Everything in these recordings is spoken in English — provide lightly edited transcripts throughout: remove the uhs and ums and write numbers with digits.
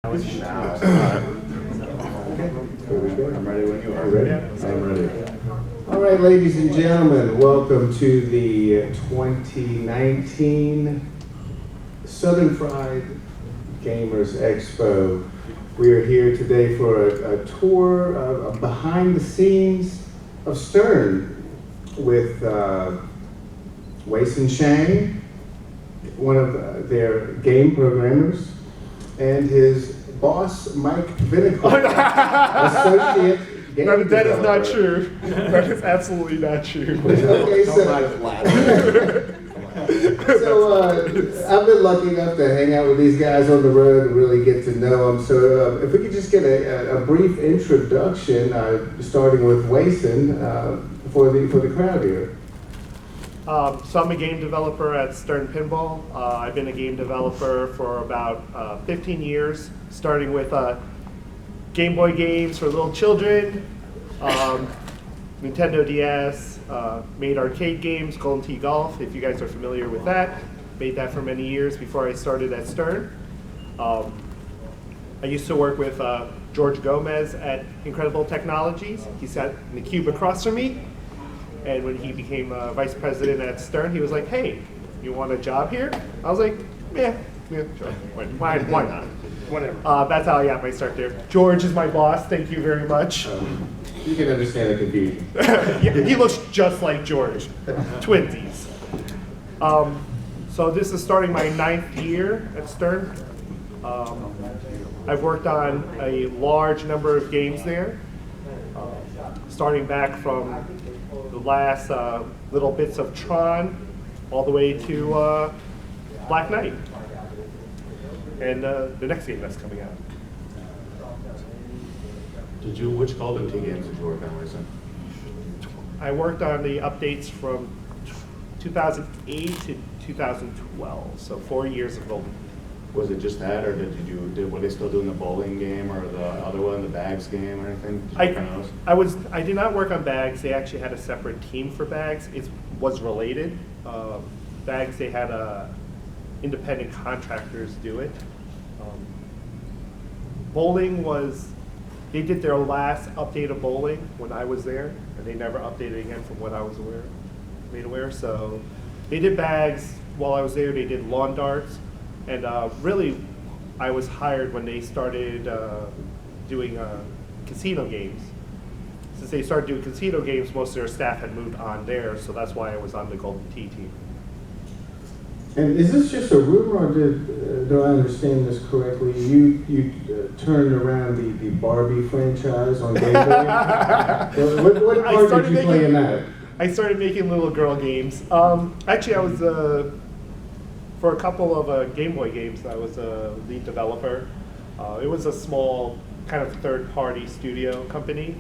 Now. I'm ready when you are. Ready? I'm ready. All right, ladies and gentlemen, welcome to the 2019 Southern Fried Gamers Expo. We are here today for a tour of behind the scenes of Stern with Waison Cheng, one of their game programmers, and his boss, Mike Vinikour, associate game That is not developer. true. That is absolutely not true. Okay, so I've been lucky enough to hang out with these guys on the road and really get to know them. So if we could just get a brief introduction, starting with Waison, for the crowd here. So I'm a game developer at Stern Pinball. I've been a game developer for about 15 years, starting with Game Boy games for little children, Nintendo DS, made arcade games, Golden Tee Golf, if you guys are familiar with that. Made that for many years before I started at Stern. I used to work with George Gomez at Incredible Technologies. He sat in the cube across from me. And when he became vice president at Stern, he was like, "Hey, you want a job here?" I was like, yeah, sure. Why not? Whatever. That's how I got my start there. George is my boss. Thank you very much. You can understand the confusion. Yeah, he looks just like George. Twinsies. So this is starting my 9th year at Stern. I've worked on a large number of games there, starting back from the last little bits of Tron all the way to Black Knight and the next game that's coming out. Which Golden Tee games did you work on, Waison? I worked on the updates from 2008 to 2012, so 4 years of Golden. Was it just that, or were they still doing the bowling game or the other one, the bags game or anything? Did you work on those? I did not work on bags. They actually had a separate team for bags. It was related. Bags, they had independent contractors do it. Bowling they did their last update of bowling when I was there, and they never updated again from what I was made aware. So they did bags while I was there. They did lawn darts. And really, I was hired when they started doing casino games. Since they started doing casino games, most of their staff had moved on there, so that's why I was on the Golden Tee team. And is this just a rumor, or do I understand this correctly? You turned around the Barbie franchise on Game Boy? What part did you play in that? I started making little girl games. Actually, I was for a couple of Game Boy games, I was a lead developer. It was a small kind of third-party studio company.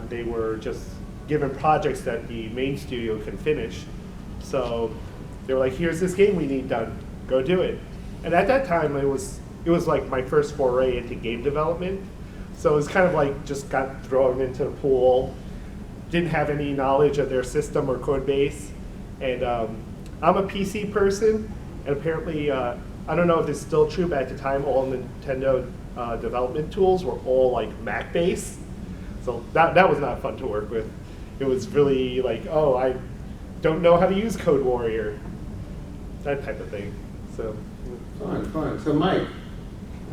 They were just given projects that the main studio could finish. So they were like, "Here's this game we need done. Go do it." And at that time, it was like my first foray into game development. So it was kind of like just got thrown into the pool. Didn't have any knowledge of their system or code base. And I'm a PC person. And apparently, I don't know if it's still true, but at the time, all Nintendo development tools were all like Mac-based. So that was not fun to work with. It was really like, oh, I don't know how to use Code Warrior, that type of thing. So Fine. So Mike,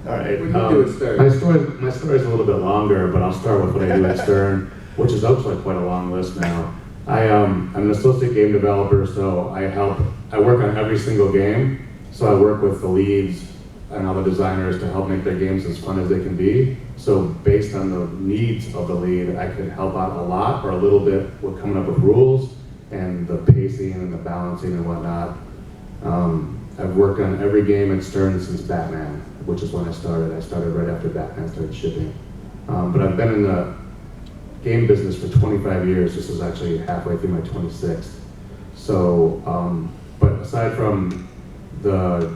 All right. what do you do at Stern? My story is a little bit longer, but I'll start with what I do at Stern, which is actually quite a long list now. I'm an associate game developer, so I work on every single game. So I work with the leads and other designers to help make their games as fun as they can be. So based on the needs of the lead, I could help out a lot or a little bit with coming up with rules and the pacing and the balancing and whatnot. I've worked on every game at Stern since Batman, which is when I started. I started right after Batman started shipping. But I've been in the game business for 25 years. This is actually halfway through my 26th. So, but aside from the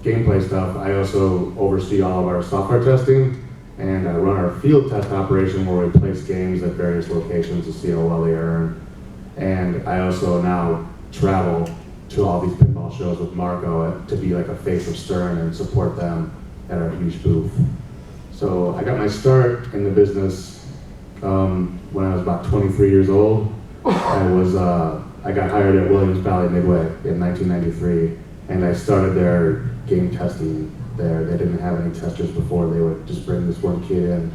gameplay stuff, I also oversee all of our software testing, and I run our field test operation where we place games at various locations to see how well they earn. And I also now travel to all these pinball shows with Marco to be like a face of Stern and support them at our huge booth. So I got my start in the business when I was about 23 years old. I got hired at Williams Valley Midway in 1993, and I started their game testing there. They didn't have any testers before. They would just bring this one kid in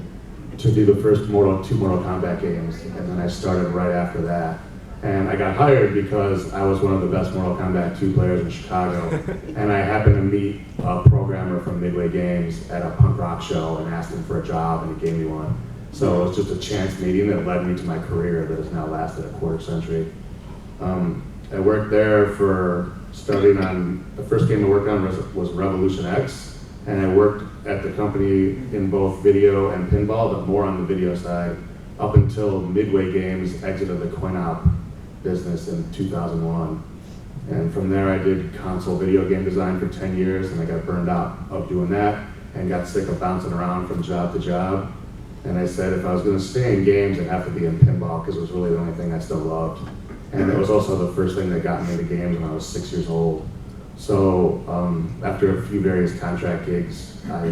to do the first two Mortal Kombat games, and then I started right after that. And I got hired because I was one of the best Mortal Kombat 2 players in Chicago, and I happened to meet a programmer from Midway Games at a punk rock show and asked him for a job, and he gave me one. So it was just a chance meeting that led me to my career that has now lasted a quarter century. I worked there starting on, the first game I worked on was Revolution X, and I worked at the company in both video and pinball, but more on the video side, up until Midway Games exited the coin-op business in 2001. And from there I did console video game design for 10 years, and I got burned out of doing that and got sick of bouncing around from job to job. And I said if I was gonna stay in games, it'd have to be in pinball, because it was really the only thing I still loved. And it was also the first thing that got me into games when I was 6 years old. So after a few various contract gigs, I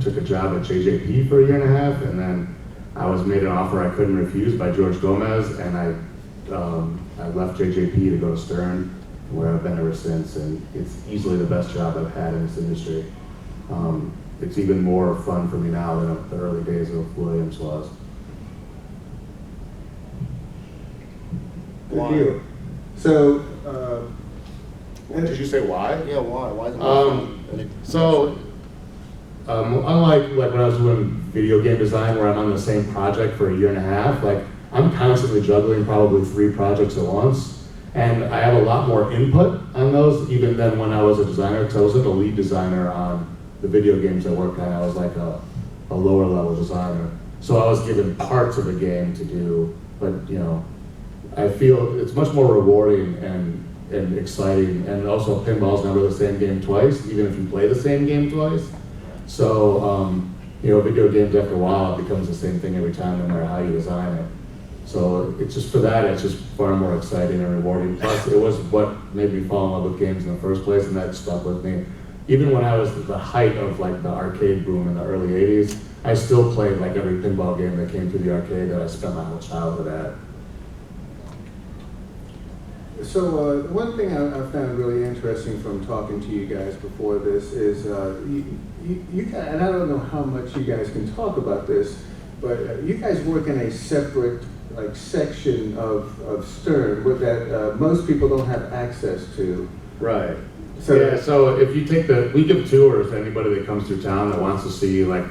took a job at JJP for a year and a half, and then I was made an offer I couldn't refuse by George Gomez, and I left JJP to go to Stern, where I've been ever since, and it's easily the best job I've had in this industry. It's even more fun for me now than the early days of Williams was. Good deal. So, Did you say why? Yeah, why? Why is it fun? So, unlike like when I was doing video game design where I'm on the same project for a year and a half, like I'm constantly juggling probably 3 projects at once, and I have a lot more input on those even than when I was a designer, because I wasn't a lead designer on the video games I worked on. I was like a lower level designer. So I was given parts of the game to do, but you know, I feel it's much more rewarding and exciting, and also pinball's never the same game twice, even if you play the same game twice. So, you know, video games after a while, it becomes the same thing every time, no matter how you design it. So it's just for that, it's just far more exciting and rewarding. Plus, it was what made me fall in love with games in the first place, and that stuck with me. Even when I was at the height of like the arcade boom in the early 80s, I still played like every pinball game that came through the arcade that I spent my whole childhood at. So one thing I found really interesting from talking to you guys before this is you guys, and I don't know how much you guys can talk about this, but you guys work in a separate like section of Stern that most people don't have access to. Right. So yeah. So if you take we give tours to anybody that comes through town that wants to see like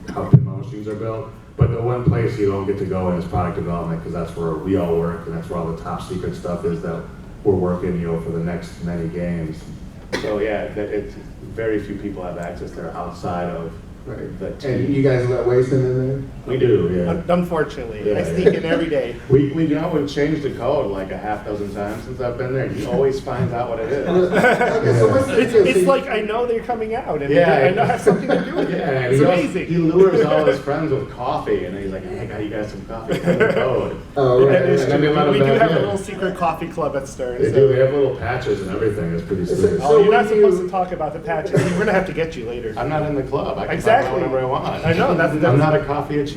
how pinball machines are built. But the one place you don't get to go in is product development, because that's where we all work, and that's where all the top secret stuff is that we're working, for the next many games. So yeah, it's very few people have access there outside of the team. And you guys let Waison in there? We do, yeah. Unfortunately, Yeah, I sneak in every day. We've changed the code like a half dozen times since I've been there. He always finds out what it is. Okay, so what's the deal? It's So like I know they're coming out, and Yeah, I know I have something to do with it. Yeah, It's amazing. He lures all his friends with coffee, and he's like, "Hey, I got you guys some coffee." Kind of code. Oh, right. That is And then true. they let We them do back have a in. little secret coffee club at Stern. They so- do. They have little patches and everything. It's pretty sweet. So- Oh, you're not when you- supposed to talk about the patches. We're gonna have to get you later. I'm not in the club. I can Exactly. talk about whatever I want. I know, that's- I'm not a coffee achiever.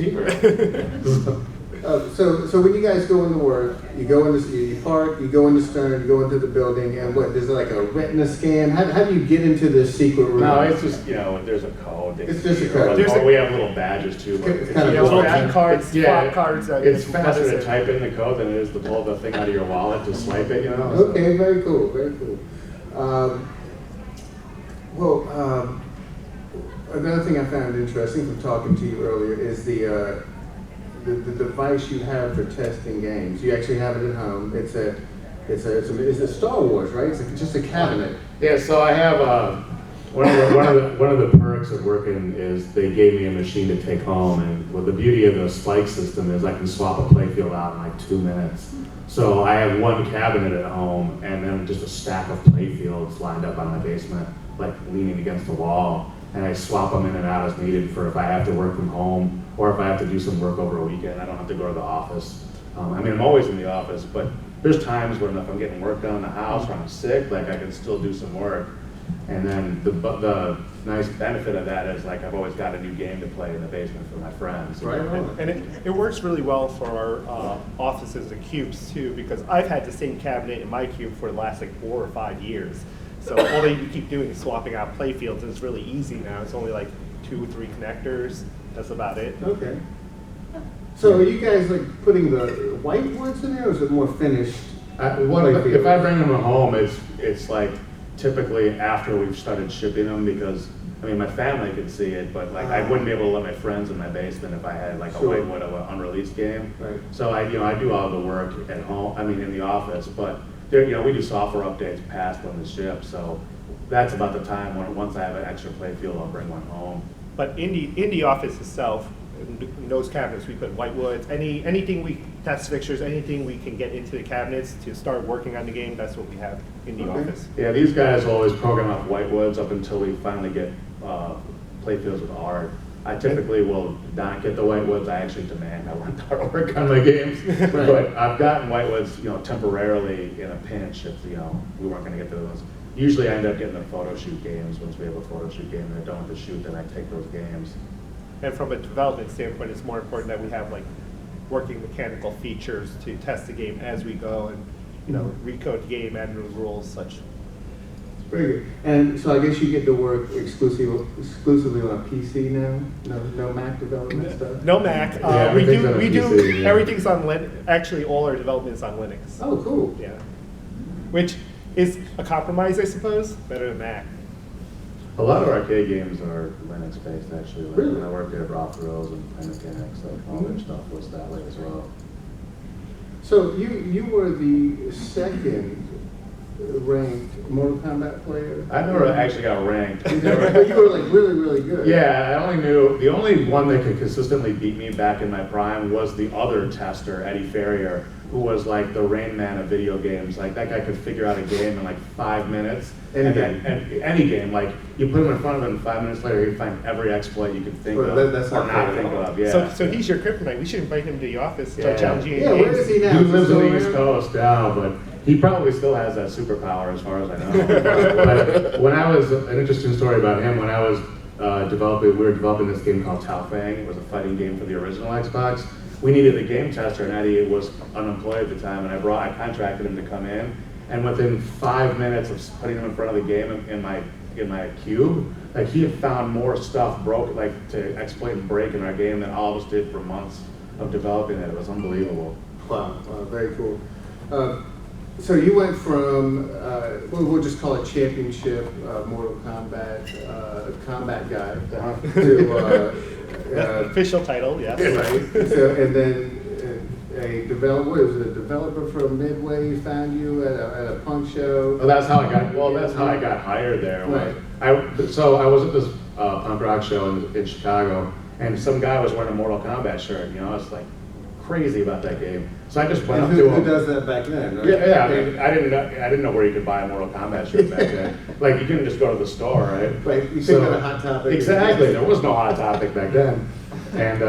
So when you guys go into work, you go into you park, you go into Stern, you go into the building, and what? There's like a retina scan. How do you get into this secret room? No, it's just there's a code. They It's can just a see, code. Or we have little badges too. But It's kind of Yeah, little fast. key cards, flop cards. It's that faster let to us in. type in the code than it is to pull the thing out of your wallet to swipe it. Okay, very cool, very cool. Another thing I found interesting from talking to you earlier is the device you have for testing games. You actually have it at home. It's a Star Wars, right? It's just a cabinet. Yeah, so I have one of the perks of working is they gave me a machine to take home, and well, the beauty of the spike system is I can swap a playfield out in like 2 minutes. So I have one cabinet at home, and then just a stack of playfields lined up on my basement, like leaning against the wall, and I swap them in and out as needed for if I have to work from home or if I have to do some work over a weekend. I don't have to go to the office. I'm always in the office, but there's times when if I'm getting work done in the house or I'm sick, like I can still do some work. And then the nice benefit of that is like I've always got a new game to play in the basement for my friends. Right. And it works really well for our offices and cubes too, because I've had the same cabinet in my cube for the last like 4 or 5 years. So all they keep doing is swapping out play fields, and it's really easy now. It's only like 2 or 3 connectors. That's about it. Okay. So are you guys like putting the white woods in there, or is it more finished? If I bring them home, it's like typically after we've started shipping them, because I mean my family can see it, but like I wouldn't be able to let my friends in my basement if I had like a whitewood of an unreleased game. Right. So I do all the work at home. I mean in the office, but there we do software updates past when it's shipped. So that's about the time when once I have an extra play field, I'll bring one home. But in the office itself, in those cabinets, we put whitewoods. Anything test fixtures, anything we can get into the cabinets to start working on the game. That's what we have in the office. Yeah, these guys will always program off whitewoods up until we finally get play fields with art. I typically will not get the whitewoods. I actually demand I want the artwork on my games. But I've gotten whitewoods, temporarily in a pinch if we weren't going to get to those. Usually I end up getting the photo shoot games. Once we have a photo shoot game and I don't have to shoot, then I take those games. And from a development standpoint, it's more important that we have like working mechanical features to test the game as we go, and recode the game, add new rules, such. Very good. And so I guess you get to work exclusively on a PC now. No Mac development stuff. No Mac. Yeah, We everything's on a do PC, yeah. everything's on Linux. Actually, all our development is on Linux. Oh, cool. Yeah, which is a compromise, I suppose. Better than Mac. A lot of arcade games are Linux based actually. Like Really? when I worked at Rock Thrills and Play Mechanics, like all their stuff was that way as well. So you were the second ranked Mortal Kombat player. I never actually got ranked. But you were like really, really good. Yeah, I only knew, the only one that could consistently beat me back in my prime was the other tester, Eddie Ferrier, who was like the Rain Man of video games. Like that guy could figure out a game in like 5 minutes. Any game, like you put him in front of him, 5 minutes later he'd find every exploit you could think Well, of that's or not not fair. think of. Yeah. So he's your kryptonite. We should invite him to the office, start Yeah. challenging you Yeah, in where games. is he now? He Is lives he on still the East around? Coast now, but he probably still has that superpower as far as I know. But when I was, an interesting story about him, when I was we were developing this game called Tao Fang. It was a fighting game for the original Xbox. We needed a game tester, and Eddie was unemployed at the time, and I contracted him to come in, and within 5 minutes of putting him in front of the game in my cube, like he had found more stuff broke, like to exploit and break in our game than all of us did for months of developing it. It was unbelievable. Wow, very cool. So you went from, we'll just call it championship Mortal Kombat combat guy to Official title, yes. right. So and then a developer. Was it a developer from Midway found you at a punk show? Well, that's how I got hired there. Right. I was at this punk rock show in Chicago, and some guy was wearing a Mortal Kombat shirt. I was like crazy about that game. So I just went And up who to him. does that back then? Right? Yeah. I mean, I didn't know where you could buy a Mortal Kombat shirt back then. Like you couldn't just go to the store, right? Right. You couldn't go to Hot Topic. Exactly. There was no Hot Topic back then, and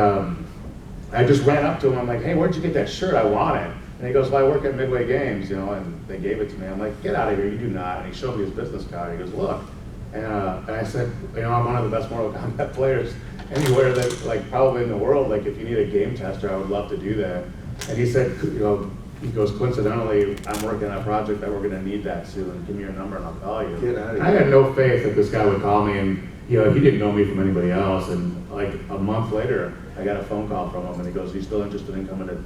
I just ran up to him. I'm like, "Hey, where'd you get that shirt? I want it." And he goes, "Well, I work at Midway Games, and they gave it to me." I'm like, "Get out of here! You do not." And he showed me his business card. He goes, "Look," and I said, "I'm one of the best Mortal Kombat players anywhere that, like, probably in the world. Like, if you need a game tester, I would love to do that." And he said, he goes, "Coincidentally, I'm working on a project that we're going to need that soon. Give me your number and I'll call you." Get out of I here. had no faith that this guy would call me, and he didn't know me from anybody else. And like a month later, I got a phone call from him, and he goes, "Are you still interested in coming to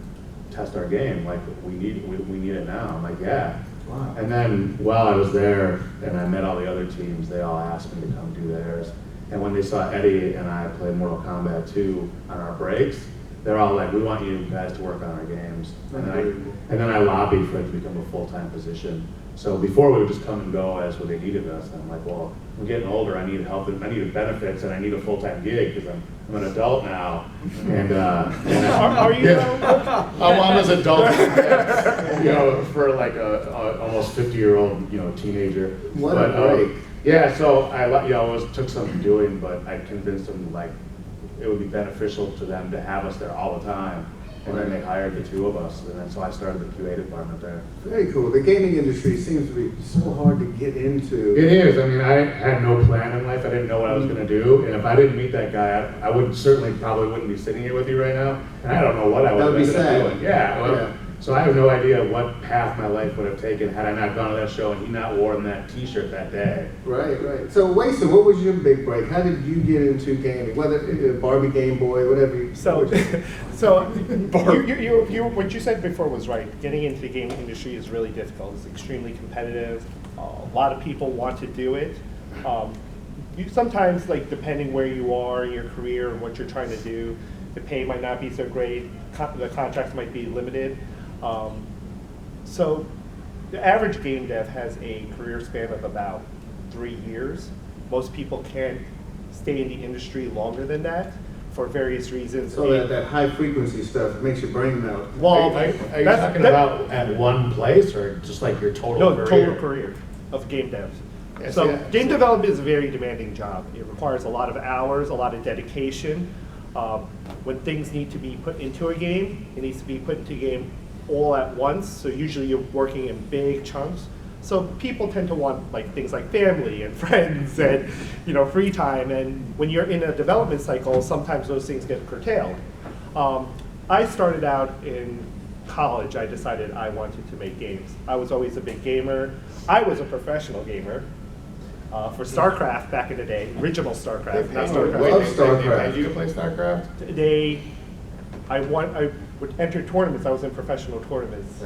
test our game? Like we need it now." I'm like, "Yeah." Wow. And then while I was there, and I met all the other teams, they all asked me to come do theirs. And when they saw Eddie and I play Mortal Kombat 2 on our breaks, they're all like, "We want you guys to work on our games." And then I lobbied for it to become a full-time position. So before we would just come and go as when they needed us. And I'm like, "Well, I'm getting older. I need help. I need benefits, and I need a full-time gig because I'm an adult now." And Are you? I'm as adult, for like a almost 50-year-old, teenager. What a break. Yeah, so it took some doing, but I convinced them like it would be beneficial to them to have us there all the time. and then they hired the two of us, and then so I started the QA department there. Very cool. The gaming industry seems to be so hard to get into. It is. I mean, I had no plan in life. I didn't know what I was going to do, and if I didn't meet that guy, I would certainly probably wouldn't be sitting here with you right now. And I don't know what I would have ended up doing. Yeah. Well, so I have no idea what path my life would have taken had I not gone to that show and he not worn that T-shirt that day. Right, right. So, Waison, what was your big break? How did you get into gaming? Whether Barbie, Game Boy, whatever. What you said before was right. Getting into the gaming industry is really difficult. It's extremely competitive. A lot of people want to do it. You sometimes, like, depending where you are in your career and what you're trying to do, the pay might not be so great. The contracts might be limited. So the average game dev has a career span of about 3 years. Most people can't stay in the industry longer than that for various reasons. So that high frequency stuff makes your brain melt. Well, are you talking about at one place or just like your total career? Total career of game devs. Yeah, So game development is a very demanding job. It requires a lot of hours, a lot of dedication. When things need to be put into a game, it needs to be put into a game all at once. So usually you're working in big chunks. So people tend to want like things like family and friends and free time. And when you're in a development cycle, sometimes those things get curtailed. I started out in college. I decided I wanted to make games. I was always a big gamer. I was a professional gamer. For StarCraft back in the day, original StarCraft, not StarCraft. Love StarCraft. Did you play StarCraft? I would enter tournaments. I was in professional tournaments.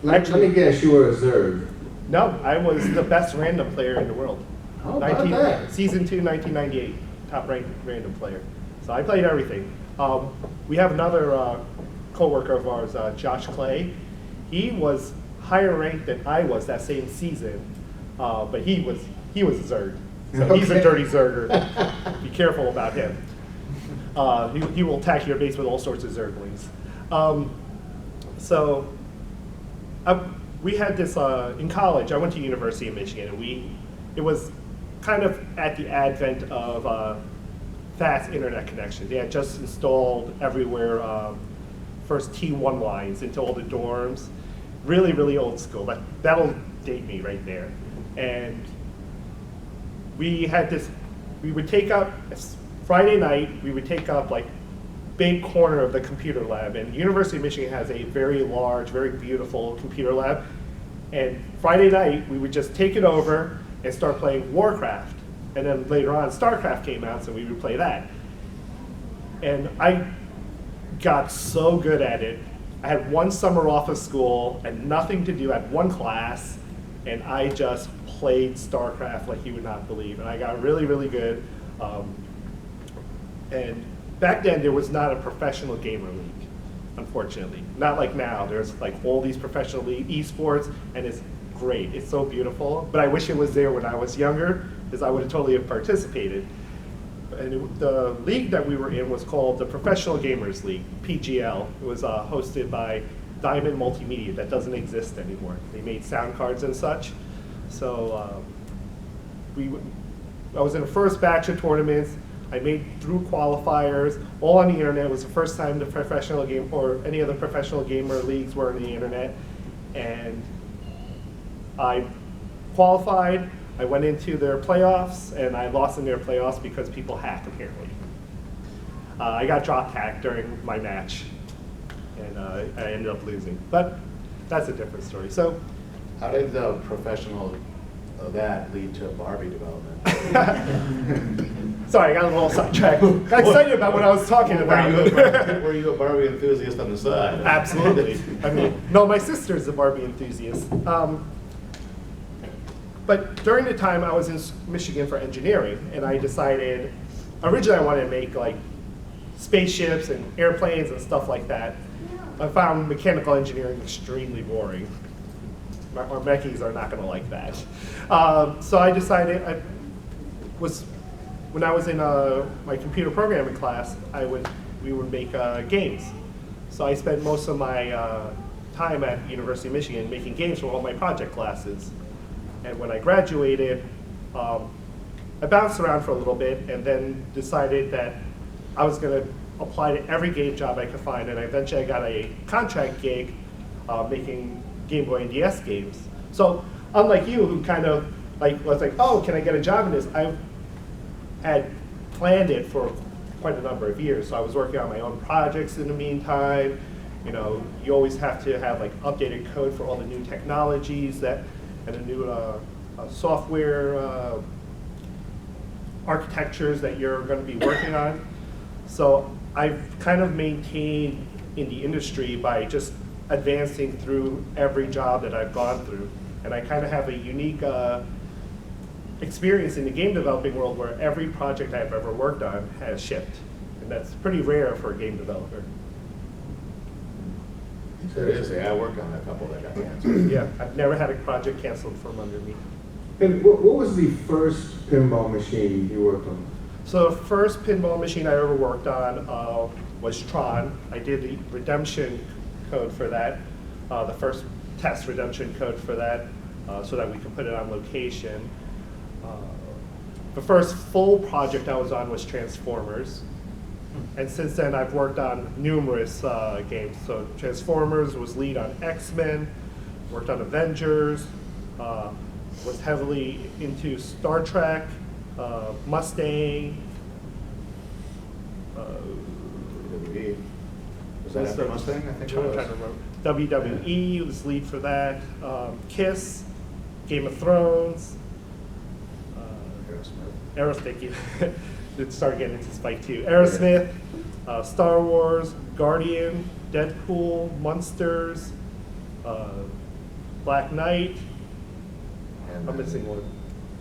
Let me guess, you were a Zerg. No, I was the best random player in the world. How about that? Season 2, 1998, top ranked random player. So I played everything. We have another co-worker of ours, Josh Clay. He was higher ranked than I was that same season, but he was a Zerg. So he's a dirty Zerger. Be careful about him. He will attack your base with all sorts of Zerglings. We had this in college. I went to University of Michigan, and it was kind of at the advent of fast internet connection. They had just installed everywhere first T1 lines into all the dorms. Really, really old school. That'll date me right there. And we would take up, Friday night, we would take up like big corner of the computer lab. And University of Michigan has a very large, very beautiful computer lab. And Friday night, we would just take it over and start playing Warcraft. And then later on, StarCraft came out, so we would play that. And I got so good at it. I had one summer off of school and nothing to do. I had one class, and I just played StarCraft like you would not believe. And I got really, really good. And back then, there was not a professional gamer league, unfortunately. Not like now. There's like all these professional league esports, and it's great. It's so beautiful. But I wish it was there when I was younger, because I would have totally have participated. And the league that we were in was called the Professional Gamers League, PGL. It was hosted by Diamond Multimedia. That doesn't exist anymore. They made sound cards and such. So I was in the first batch of tournaments. I made through qualifiers, all on the internet. It was the first time the professional game or any of the professional gamer leagues were on the internet. And I qualified. I went into their playoffs, and I lost in their playoffs because people hacked, apparently. I got drop hacked during my match, and I ended up losing. But that's a different story. So, how did the professional of that lead to Barbie development? Sorry, I got a little sidetracked. Got excited about what I was talking about. Were you a Barbie enthusiast on the side? Absolutely. I mean, no, my sister's a Barbie enthusiast. But during the time I was in Michigan for engineering, and I decided, originally I wanted to make like spaceships and airplanes and stuff like that. I found mechanical engineering extremely boring. Our mechies are not gonna like that. So I decided, when I was in my computer programming class, we would make games. So I spent most of my time at University of Michigan making games for all my project classes. And when I graduated, I bounced around for a little bit and then decided that I was going to apply to every game job I could find, and eventually I got a contract gig making Game Boy and DS games. So unlike you, who kind of was like, oh, can I get a job in this? I had planned it for quite a number of years. So I was working on my own projects in the meantime. You know, you always have to have like updated code for all the new technologies and the new software architectures that you're going to be working on. So I've kind of maintained in the industry by just advancing through every job that I've gone through. And I kind of have a unique experience in the game developing world where every project I've ever worked on has shipped. And that's pretty rare for a game developer. Seriously, I worked on a couple that got canceled. Yeah, I've never had a project canceled from under me. And what was the first pinball machine you worked on? So the first pinball machine I ever worked on was Tron. I did the redemption code for that, the first test redemption code for that, so that we could put it on location. The first full project I was on was Transformers. And since then, I've worked on numerous games. So Transformers, was lead on X-Men, worked on Avengers, was heavily into Star Trek, Mustang. WWE. Was that after Mustang? I think it I'm was. trying to remember. WWE was lead for that. Kiss, Game of Thrones. Aerosmith. It started getting into Spike too. Aerosmith, Star Wars, Guardian, Deadpool, Monsters, Black Knight. And I'm missing one.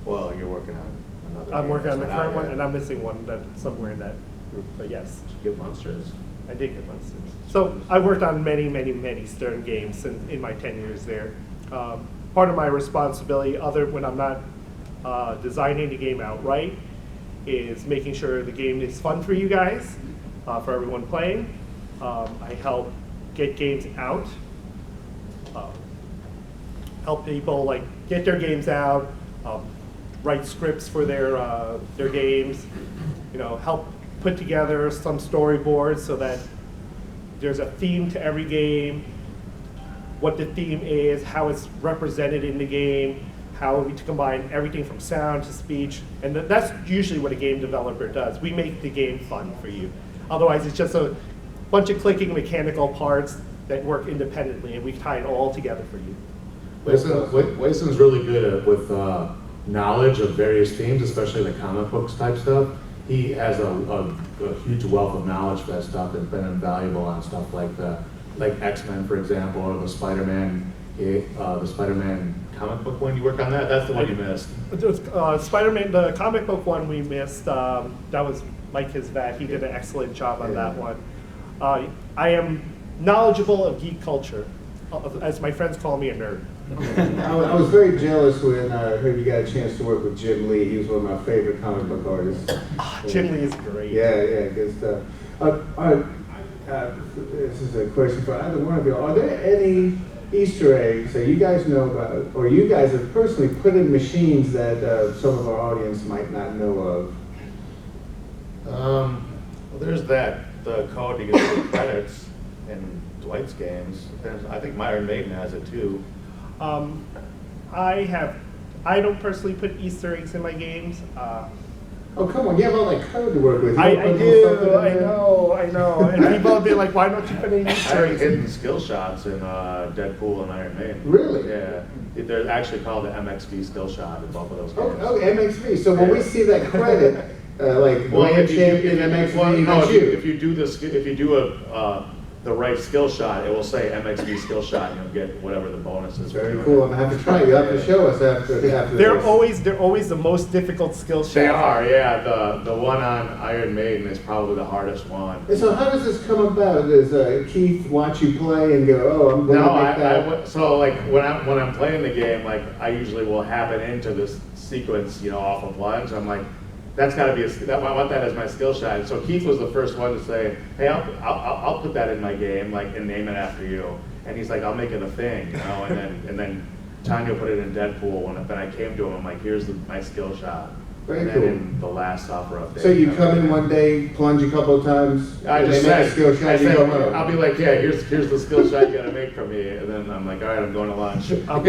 Well, you're working on another. I'm game working on the that's not current out one, yet. and I'm missing one that's somewhere in that group. But yes, Get Monsters. I did get Monsters. So I worked on many, many, many Stern games in my 10 years there. Part of my responsibility, when I'm not designing the game outright, is making sure the game is fun for you guys, for everyone playing. I help get games out, help people get their games out, write scripts for their games, help put together some storyboards so that there's a theme to every game, what the theme is, how it's represented in the game, how we combine everything from sound to speech, and that's usually what a game developer does. We make the game fun for you. Otherwise, it's just a bunch of clicking mechanical parts that work independently, and we tie it all together for you. Waison's really good with knowledge of various themes, especially the comic books type stuff. He has a huge wealth of knowledge for that stuff that's been invaluable on stuff like X-Men, for example, or the Spider-Man comic book one. You work on that? That's the one you missed. Spider-Man, the comic book one we missed, that was Mike Hisvat. He did an excellent job on that one. I am knowledgeable of geek culture. As my friends call me, a nerd. I was very jealous when I heard you got a chance to work with Jim Lee. He was one of my favorite comic book artists. Jim Lee is great. Yeah, good stuff. This is a question for either one of you. Are there any Easter eggs that you guys know about, or you guys have personally put in machines that some of our audience might not know of? Well, there's that, the code to get the credits in Dwight's games. I think Iron Maiden has it too. I don't personally put Easter eggs in my games. Oh, come on, you have all that code to work with. I do, I know. And people will be like, why don't you put in I Easter have eggs? hidden skill shots in Deadpool and Iron Maiden. Really? Yeah. They're actually called the MXV skill shot in both of those games. Oh, MXV. So when we see that credit, Grand Champion MXV, that's you. If you do the right skill shot, it will say MXV skill shot, and you'll get whatever the bonus is. Very cool. I'm gonna have to try. You have to show us after They're this. always the most difficult skill shots. They are, yeah. The one on Iron Maiden is probably the hardest one. And so how does this come about? Does Keith watch you play and go, oh, I'm going to make that? So when I'm playing the game, I usually will happen into this sequence, off of lunge. I'm like, that's got to be I want that as my skill shot. And so Keith was the first one to say, hey, I'll put that in my game, and name it after you. And he's like, I'll make it a thing, And then Tanya put it in Deadpool. When I came to him, I'm like, here's my skill shot. Very and then cool. in the last software update. So you come in one day, plunge a couple of times, I and just they make a said, skill shot, you go home. I'll be like, yeah, here's the skill shot you gotta make from me, and then I'm like, all right, I'm going to lunch. I'm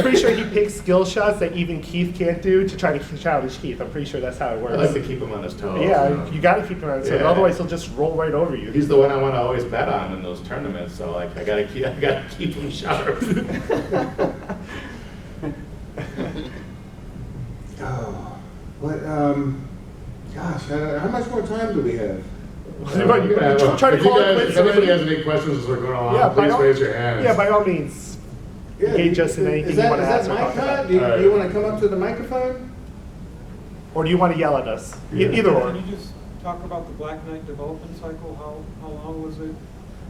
pretty sure he picks skill shots that even Keith can't do to try to challenge Keith. I'm pretty sure that's how it I works. like to keep him on his toes. Yeah, you got to keep him on his toes. Yeah. Otherwise, he'll just roll right over you. He's the one I want to always bet on in those tournaments, so like I gotta keep him sharp. Oh, what, gosh, how much more time do we have? Try to If call you it guys, quits if anybody already. has any questions as we're going along, Yeah, by please all- raise your hands. Yeah, by all means. Engage us in anything you want to ask Is or that talk mic about. hot? Do you Alright. want to come up to the microphone? Or do you want to yell at us? Yeah. Either or. Can you just talk about the Black Knight development cycle? How long was it?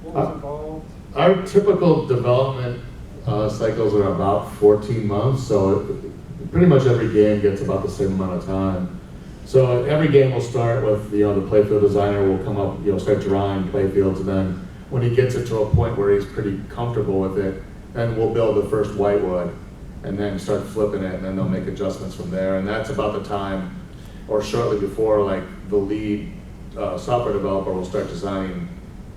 What was involved? Our typical development cycles are about 14 months, so pretty much every game gets about the same amount of time. So every game will start with, the playfield designer will come up, start drawing playfields, and then when he gets it to a point where he's pretty comfortable with it, then we'll build the first whitewood, and then start flipping it, and then they'll make adjustments from there. And that's about the time, or shortly before, like the lead software developer will start designing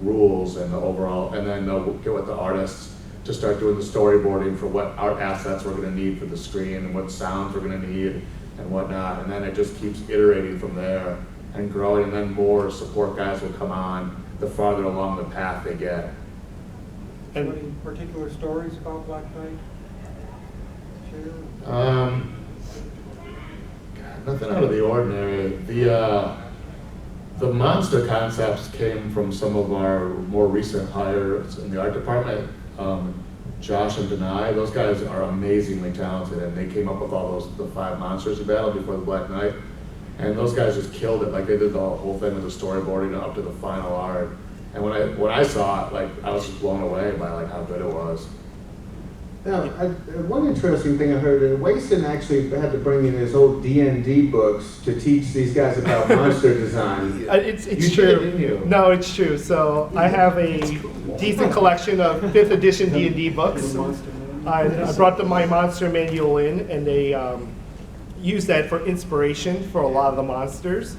rules and the overall, and then they'll get with the artists to start doing the storyboarding for what art assets we're going to need for the screen and what sounds we're going to need and whatnot. And then it just keeps iterating from there and growing, and then more support guys will come on the farther along the path they get. And- Any particular stories about Black Knight? Share? God, nothing out of the ordinary. The monster concepts came from some of our more recent hires in the art department. Josh and Denai, those guys are amazingly talented, and they came up with all the 5 monsters you battled before the Black Knight. And those guys just killed it. Like, they did the whole thing with the storyboarding up to the final art. And when I saw it, like, I was just blown away by like how good it was. Now, one interesting thing I heard, Waison actually had to bring in his old D&D books to teach these guys about monster design. It's You true. did, didn't you? No, it's true. So I have a decent collection of 5th edition D&D books. I brought them my monster manual in, and they use that for inspiration for a lot of the monsters.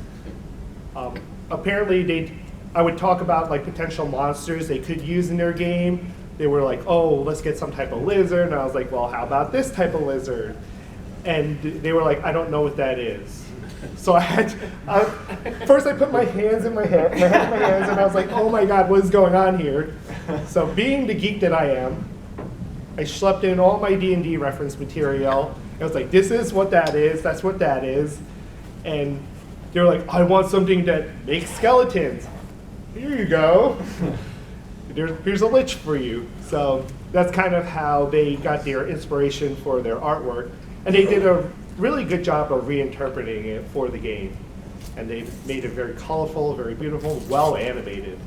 Apparently, I would talk about like potential monsters they could use in their game. They were like, oh, let's get some type of lizard. And I was like, well, how about this type of lizard? And they were like, I don't know what that is. So first I put my hands in my head, my head in my hands, and I was like, oh my God, what is going on here? So being the geek that I am, I schlepped in all my D&D reference material. I was like, this is what that is, that's what that is. And they were like, I want something that makes skeletons. Here you go. Here's a lich for you. So that's kind of how they got their inspiration for their artwork. And they did a really good job of reinterpreting it for the game. And they made it very colorful, very beautiful, well animated.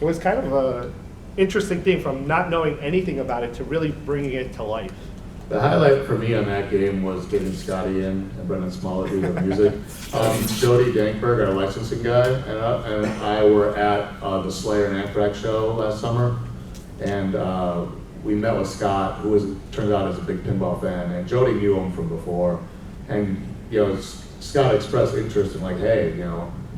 It was kind of an interesting thing from not knowing anything about it to really bringing it to life. The highlight for me on that game was getting Scotty in and Brendan Smollett doing the music. Jody Dankberg, our licensing guy, and I were at the Slayer and Anthrax show last summer, and we met with Scott, who turns out is a big pinball fan, and Jody knew him from before, and Scott expressed interest in like, hey,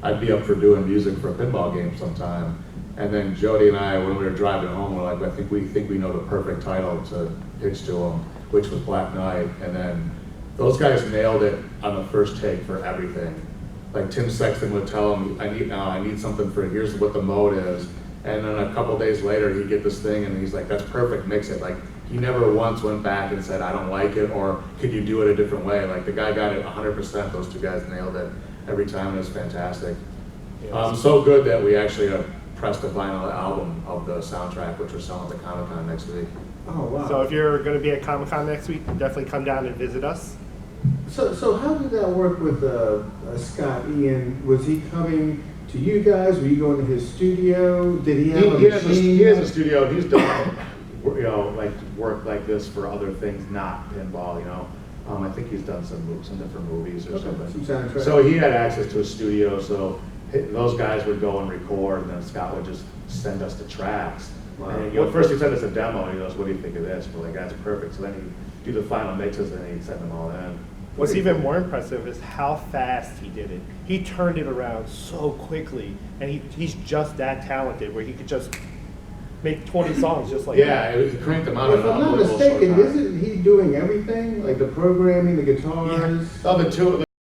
I'd be up for doing music for a pinball game sometime. And then Jody and I, when we were driving home, we're like, we think we know the perfect title to pitch to him, which was Black Knight. And then those guys nailed it on the first take for everything. Like Tim Sexton would tell him, I need something for, here's what the mode is. And then a couple days later, he'd get this thing and he's like, that's perfect, mix it. Like, he never once went back and said, I don't like it, or could you do it a different way? Like, the guy got it 100%, those two guys nailed it every time, and it was fantastic. So good that we actually pressed a vinyl album of the soundtrack, which we're selling at the Comic-Con next week. Oh, wow. So if you're going to be at Comic-Con next week, definitely come down and visit us. So how did that work with Scott Ian? Was he coming to you guys? Were you going to his studio? Did he have a machine? He has a studio. He's done, like work like this for other things, not pinball. I think he's done some different movies or something. Some soundtrack. So he had access to a studio. So those guys would go and record, and then Scott would just send us the tracks. Wow. And first he sent us a demo, and he goes, "What do you think of this?" We're like, "That's perfect." So then do the final mixes and he'd send them all in. What's even more impressive is how fast he did it. He turned it around so quickly, and he's just that talented where he could just make 20 songs just like Yeah, that. he cranked them out If in an I'm not unbelievable short mistaken, time. isn't he doing everything? Like the programming, the guitars? Oh, the two,